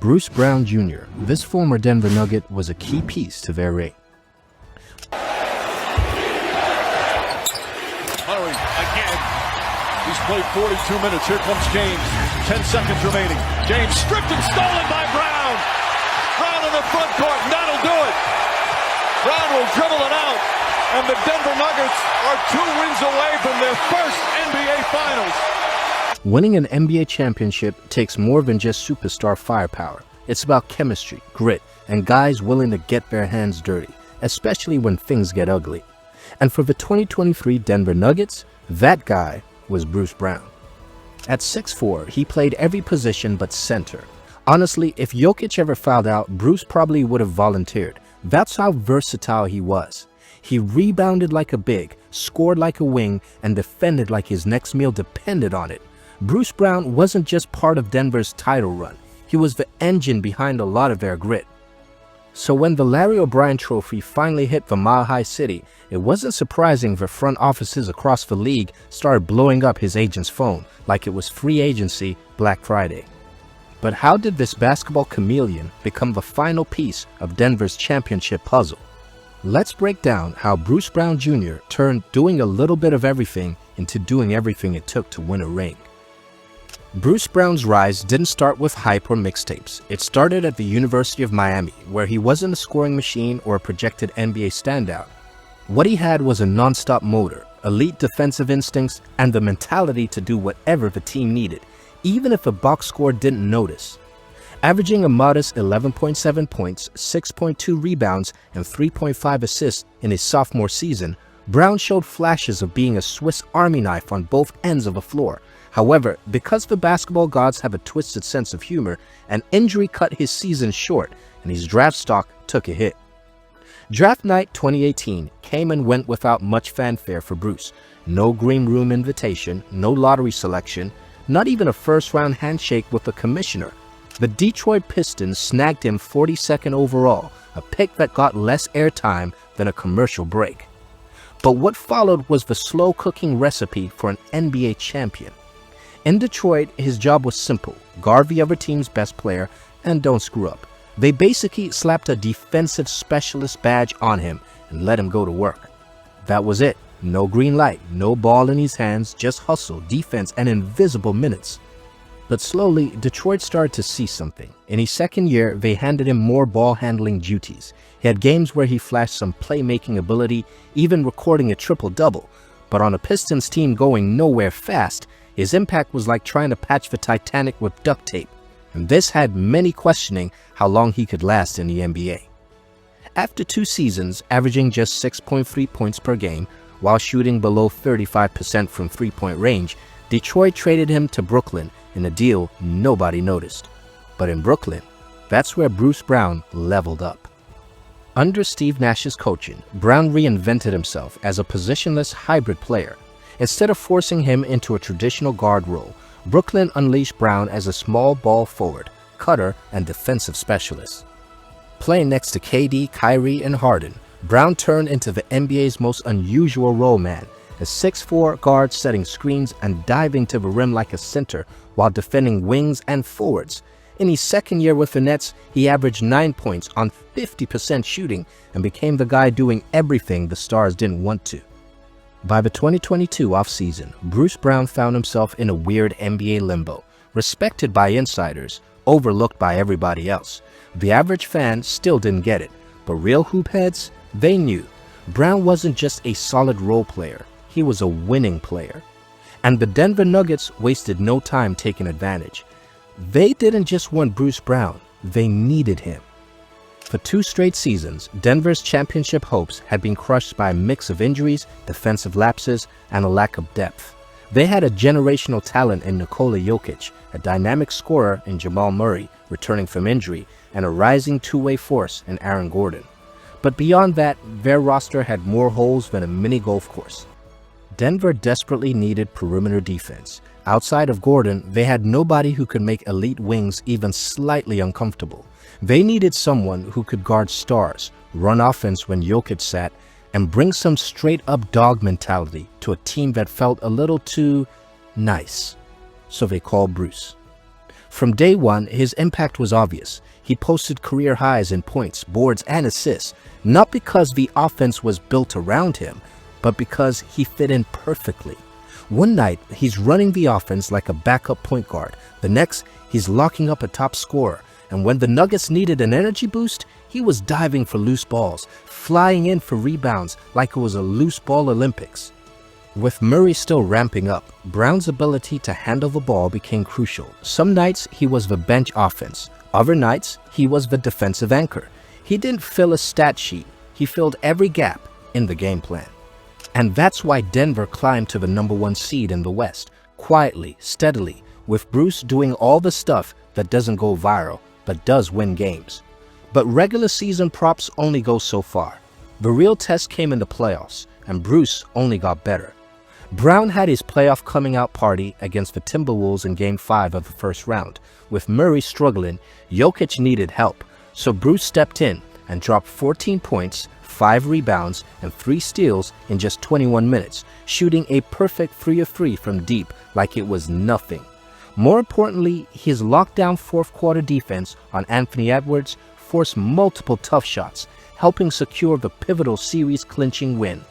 Bruce Brown Jr., this former Denver Nugget, was a key piece to their reign. Murray again. He's played 42 minutes. Here comes James. 10 seconds remaining. James stripped and stolen by Brown. Brown in the front court, and that'll do it. Brown will dribble it out, and the Denver Nuggets are 2 wins away from their first NBA Finals. Winning an NBA championship takes more than just superstar firepower. It's about chemistry, grit, and guys willing to get their hands dirty, especially when things get ugly. And for the 2023 Denver Nuggets, that guy was Bruce Brown. At 6'4", he played every position but center. Honestly, if Jokic ever fouled out, Bruce probably would have volunteered. That's how versatile he was. He rebounded like a big, scored like a wing, and defended like his next meal depended on it. Bruce Brown wasn't just part of Denver's title run. He was the engine behind a lot of their grit. So when the Larry O'Brien Trophy finally hit the Mile High City, it wasn't surprising the front offices across the league started blowing up his agent's phone like it was free agency Black Friday. But how did this basketball chameleon become the final piece of Denver's championship puzzle? Let's break down how Bruce Brown Jr. turned doing a little bit of everything into doing everything it took to win a ring. Bruce Brown's rise didn't start with hype or mixtapes. It started at the University of Miami, where he wasn't a scoring machine or a projected NBA standout. What he had was a non-stop motor, elite defensive instincts, and the mentality to do whatever the team needed, even if a box score didn't notice. Averaging a modest 11.7 points, 6.2 rebounds, and 3.5 assists in his sophomore season, Brown showed flashes of being a Swiss Army knife on both ends of the floor. However, because the basketball gods have a twisted sense of humor, an injury cut his season short and his draft stock took a hit. Draft night 2018 came and went without much fanfare for Bruce. No green room invitation, no lottery selection, not even a first-round handshake with the commissioner. The Detroit Pistons snagged him 42nd overall, a pick that got less airtime than a commercial break. But what followed was the slow-cooking recipe for an NBA champion. In Detroit, his job was simple: guard the other team's best player and don't screw up. They basically slapped a defensive specialist badge on him and let him go to work. That was it. No green light, no ball in his hands, just hustle, defense, and invisible minutes. But slowly, Detroit started to see something. In his second year, they handed him more ball-handling duties. He had games where he flashed some playmaking ability, even recording a triple-double. But on a Pistons team going nowhere fast, his impact was like trying to patch the Titanic with duct tape. And this had many questioning how long he could last in the NBA. After 2 seasons, averaging just 6.3 points per game, while shooting below 35% from three-point range, Detroit traded him to Brooklyn in a deal nobody noticed. But in Brooklyn, that's where Bruce Brown leveled up. Under Steve Nash's coaching, Brown reinvented himself as a positionless hybrid player. Instead of forcing him into a traditional guard role, Brooklyn unleashed Brown as a small ball forward, cutter, and defensive specialist. Playing next to KD, Kyrie, and Harden, Brown turned into the NBA's most unusual role man, a 6'4" guard setting screens and diving to the rim like a center while defending wings and forwards. In his second year with the Nets, he averaged 9 points on 50% shooting and became the guy doing everything the stars didn't want to. By the 2022 offseason, Bruce Brown found himself in a weird NBA limbo, respected by insiders, overlooked by everybody else. The average fan still didn't get it, but real hoop heads, they knew. Brown wasn't just a solid role player, he was a winning player. And the Denver Nuggets wasted no time taking advantage. They didn't just want Bruce Brown, they needed him. For 2 straight seasons, Denver's championship hopes had been crushed by a mix of injuries, defensive lapses, and a lack of depth. They had a generational talent in Nikola Jokic, a dynamic scorer in Jamal Murray, returning from injury, and a rising two-way force in Aaron Gordon. But beyond that, their roster had more holes than a mini golf course. Denver desperately needed perimeter defense. Outside of Gordon, they had nobody who could make elite wings even slightly uncomfortable. They needed someone who could guard stars, run offense when Jokic sat, and bring some straight-up dog mentality to a team that felt a little too nice. So they called Bruce. From day one, his impact was obvious. He posted career highs in points, boards, and assists, not because the offense was built around him, but because he fit in perfectly. One night, he's running the offense like a backup point guard. The next, he's locking up a top scorer. And when the Nuggets needed an energy boost, he was diving for loose balls, flying in for rebounds like it was a loose ball Olympics. With Murray still ramping up, Brown's ability to handle the ball became crucial. Some nights, he was the bench offense. Other nights, he was the defensive anchor. He didn't fill a stat sheet. He filled every gap in the game plan. And that's why Denver climbed to the #1 seed in the West, quietly, steadily, with Bruce doing all the stuff that doesn't go viral, but does win games. But regular season props only go so far. The real test came in the playoffs, and Bruce only got better. Brown had his playoff coming out party against the Timberwolves in Game 5 of the first round. With Murray struggling, Jokic needed help, so Bruce stepped in and dropped 14 points, 5 rebounds, and 3 steals in just 21 minutes, shooting a perfect 3 of 3 from deep like it was nothing. More importantly, his lockdown fourth quarter defense on Anthony Edwards forced multiple tough shots, helping secure the pivotal series-clinching win.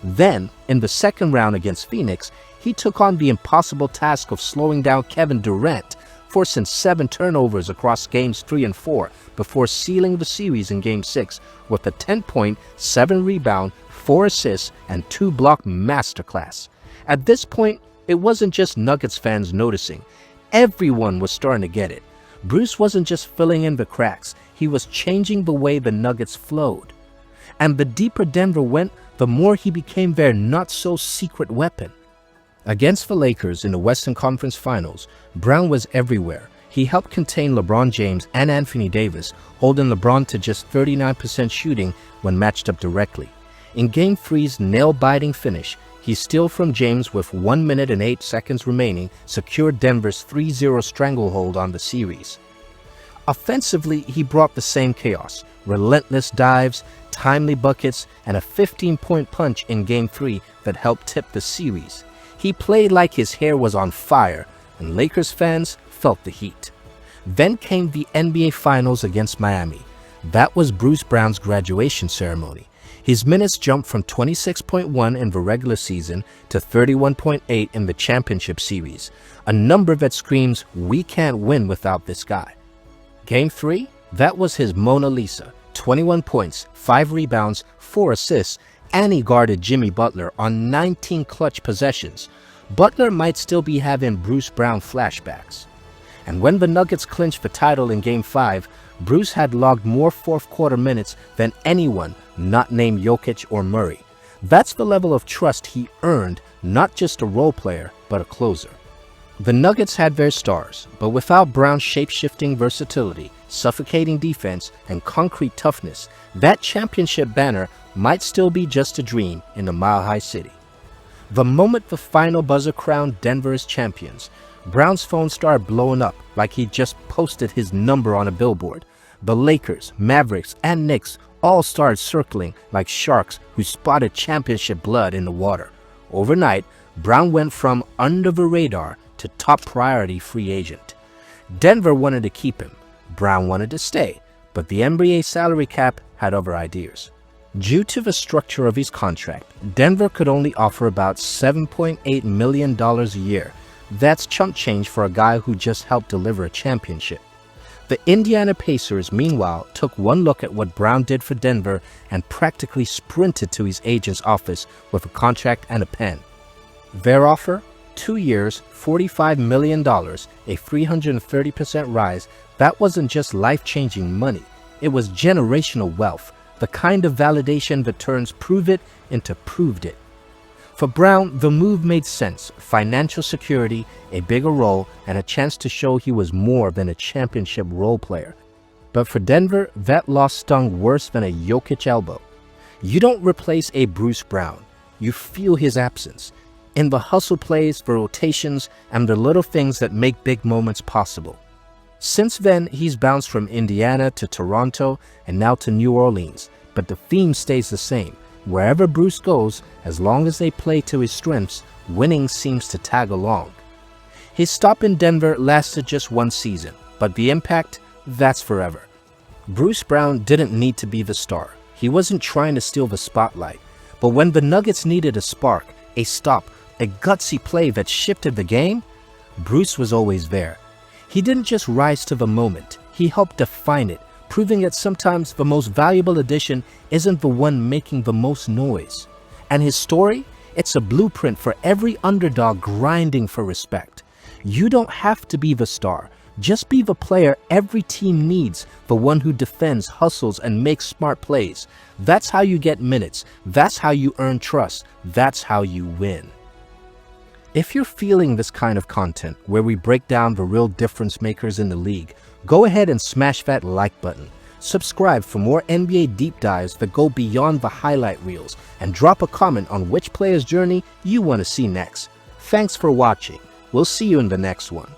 Then, in the second round against Phoenix, he took on the impossible task of slowing down Kevin Durant, forcing 7 turnovers across Games 3 and 4 before sealing the series in Game 6 with a 10-point, 7-rebound, 4 assists, and 2-block masterclass. At this point, it wasn't just Nuggets fans noticing. Everyone was starting to get it. Bruce wasn't just filling in the cracks, he was changing the way the Nuggets flowed. And the deeper Denver went, the more he became their not-so-secret weapon. Against the Lakers in the Western Conference Finals, Brown was everywhere. He helped contain LeBron James and Anthony Davis, holding LeBron to just 39% shooting when matched up directly. In Game 3's nail-biting finish, he stole from James with 1 minute and 8 seconds remaining, secured Denver's 3-0 stranglehold on the series. Offensively, he brought the same chaos, relentless dives, timely buckets, and a 15-point punch in Game 3 that helped tip the series. He played like his hair was on fire, and Lakers fans felt the heat. Then came the NBA Finals against Miami. That was Bruce Brown's graduation ceremony. His minutes jumped from 26.1 in the regular season to 31.8 in the championship series, a number that screams, "We can't win without this guy." Game 3, that was his Mona Lisa. 21 points, 5 rebounds, 4 assists, and he guarded Jimmy Butler on 19 clutch possessions. Butler might still be having Bruce Brown flashbacks. And when the Nuggets clinched the title in Game 5, Bruce had logged more fourth quarter minutes than anyone not named Jokic or Murray. That's the level of trust he earned, not just a role player, but a closer. The Nuggets had their stars, but without Brown's shape-shifting versatility, suffocating defense, and concrete toughness, that championship banner might still be just a dream in the Mile High City. The moment the final buzzer crowned Denver as champions, Brown's phone started blowing up like he just posted his number on a billboard. The Lakers, Mavericks, and Knicks all started circling like sharks who spotted championship blood in the water. Overnight, Brown went from under the radar to top priority free agent. Denver wanted to keep him. Brown wanted to stay, but the NBA salary cap had other ideas. Due to the structure of his contract, Denver could only offer about $7.8 million a year. That's chump change for a guy who just helped deliver a championship. The Indiana Pacers, meanwhile, took one look at what Brown did for Denver and practically sprinted to his agent's office with a contract and a pen. Their offer? 2 years, $45 million, a 330% rise. That wasn't just life-changing money. It was generational wealth, the kind of validation that turns prove it into proved it. For Brown, the move made sense: financial security, a bigger role, and a chance to show he was more than a championship role player. But for Denver, that loss stung worse than a Jokic elbow. You don't replace a Bruce Brown. You feel his absence. In the hustle plays, the rotations, and the little things that make big moments possible. Since then, he's bounced from Indiana to Toronto and now to New Orleans, but the theme stays the same. Wherever Bruce goes, as long as they play to his strengths, winning seems to tag along. His stop in Denver lasted just 1 season. but the impact, that's forever. Bruce Brown didn't need to be the star. He wasn't trying to steal the spotlight. But when the Nuggets needed a spark, a stop, a gutsy play that shifted the game, Bruce was always there. He didn't just rise to the moment, he helped define it, proving that sometimes the most valuable addition isn't the one making the most noise. And his story? It's a blueprint for every underdog grinding for respect. You don't have to be the star. Just be the player every team needs, the one who defends, hustles, and makes smart plays. That's how you get minutes. That's how you earn trust. That's how you win. If you're feeling this kind of content, where we break down the real difference makers in the league, go ahead and smash that like button. Subscribe for more NBA deep dives that go beyond the highlight reels, and drop a comment on which player's journey you want to see next. Thanks for watching. We'll see you in the next one.